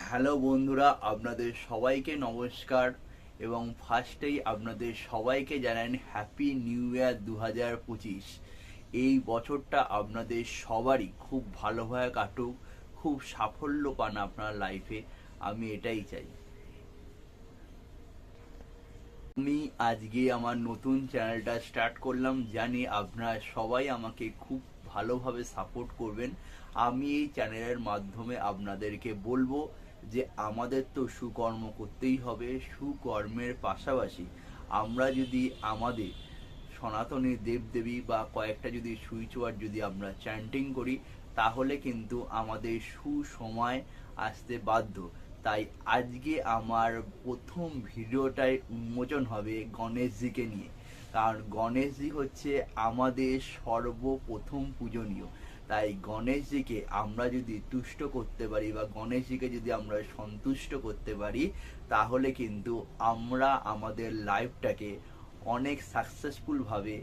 Hello বন্ধুরা, আপনাদের সবাইকে নমস্কার এবং ফার্স্টেই আপনাদের সবাইকে জানান হ্যাপি নিউ ইয়ার 2025। এই বছরটা আপনাদের সবারই খুব ভালোভাবে কাটুক, খুব সাফল্য পান আপনার লাইফে, আমি এটাই চাই। আমি আজকে আমার নতুন চ্যানেলটা স্টার্ট করলাম, জানি আপনারা সবাই আমাকে খুব ভালোভাবে সাপোর্ট করবেন। আমি এই চ্যানেলের মাধ্যমে আপনাদেরকে বলবো যে আমাদের তো সুকর্ম করতেই হবে, সুকর্মের পাশাপাশি আমরা যদি আমাদের সনাতনী দেবদেবী বা কয়েকটা যদি সুইচ ওয়ার্ড যদি আমরা চ্যান্টিং করি, তাহলে কিন্তু আমাদের সুসময় আসতে বাধ্য। তাই আজকে আমার প্রথম ভিডিওটাই উন্মোচন হবে গণেশজিকে নিয়ে, কারণ গণেশজি হচ্ছে আমাদের সর্বপ্রথম পূজনীয়। তাই গণেশজিকে আমরা যদি তুষ্ট করতে পারি বা গণেশজিকে যদি আমরা সন্তুষ্ট করতে পারি, তাহলে কিন্তু আমরা আমাদের লাইফটাকে অনেক সাকসেসফুলভাবে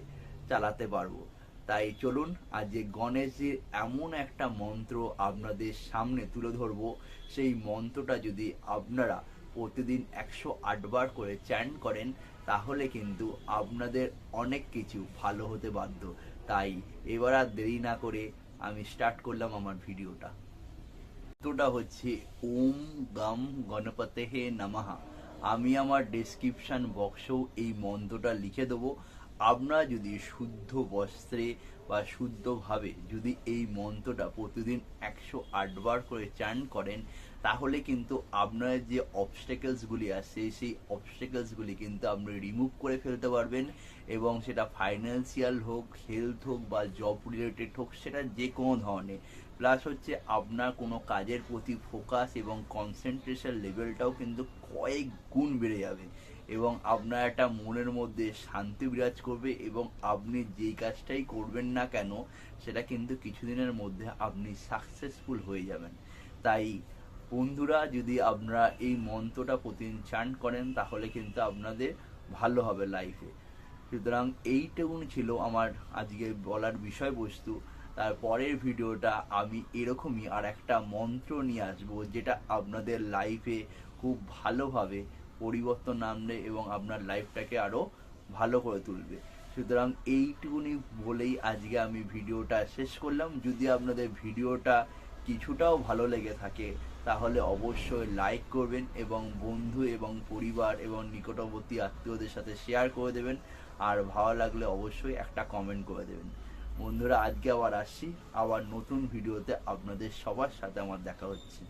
চালাতে পারবো। তাই চলুন আজকে গণেশজির এমন একটা মন্ত্র আপনাদের সামনে তুলে ধরবো। সেই মন্ত্রটা যদি আপনারা প্রতিদিন 108 বার করে চ্যান্ট করেন, তাহলে কিন্তু আপনাদের অনেক কিছু ভালো হতে বাধ্য। তাই এবার আর দেরি না করে আমি স্টার্ট করলাম আমার ভিডিওটা। মন্ত্রটা হচ্ছে ওম গাম গণপতেহে নমঃ। আমি আমার ডেসক্রিপশন বক্সেও এই মন্ত্রটা লিখে দেবো। আপনারা যদি শুদ্ধ বস্ত্রে বা শুদ্ধভাবে যদি এই মন্ত্রটা প্রতিদিন 108 বার করে চান করেন, তাহলে কিন্তু আপনার যে অবস্টেকেলসগুলি আছে সেই অবস্টেকেলসগুলি কিন্তু আপনি রিমুভ করে ফেলতে পারবেন। এবং সেটা ফাইন্যান্সিয়াল হোক, হেলথ হোক বা জব রিলেটেড হোক, সেটা যে কোনো ধরনের। প্লাস হচ্ছে আপনার কোনো কাজের প্রতি ফোকাস এবং কনসেন্ট্রেশন লেভেলটাও কিন্তু কয়েক গুণ বেড়ে যাবে এবং আপনার একটা মনের মধ্যে শান্তি বিরাজ করবে এবং আপনি যেই কাজটাই করবেন না কেন, সেটা কিন্তু কিছুদিনের মধ্যে আপনি সাকসেসফুল হয়ে যাবেন। তাই বন্ধুরা, যদি আপনারা এই মন্ত্রটা প্রতিদিন চান্ট করেন, তাহলে কিন্তু আপনাদের ভালো হবে লাইফে। সুতরাং এইটুকুনি ছিল আমার আজকে বলার বিষয়বস্তু। তারপরের ভিডিওটা আমি এরকমই আর একটা মন্ত্র নিয়ে আসবো, যেটা আপনাদের লাইফে খুব ভালোভাবে পরিবর্তন আনবে এবং আপনার লাইফটাকে আরও ভালো করে তুলবে। সুতরাং এইটুকুনি বলেই আজকে আমি ভিডিওটা শেষ করলাম। যদি আপনাদের ভিডিওটা কিছুটাও ভালো লেগে থাকে, তাহলে অবশ্যই লাইক করবেন এবং বন্ধু এবং পরিবার এবং নিকটবর্তী আত্মীয়দের সাথে শেয়ার করে দেবেন। আর ভালো লাগলে অবশ্যই একটা কমেন্ট করে দেবেন। বন্ধুরা, আজকে আবার আসছি, আবার নতুন ভিডিওতে আপনাদের সবার সাথে আমার দেখা হচ্ছে।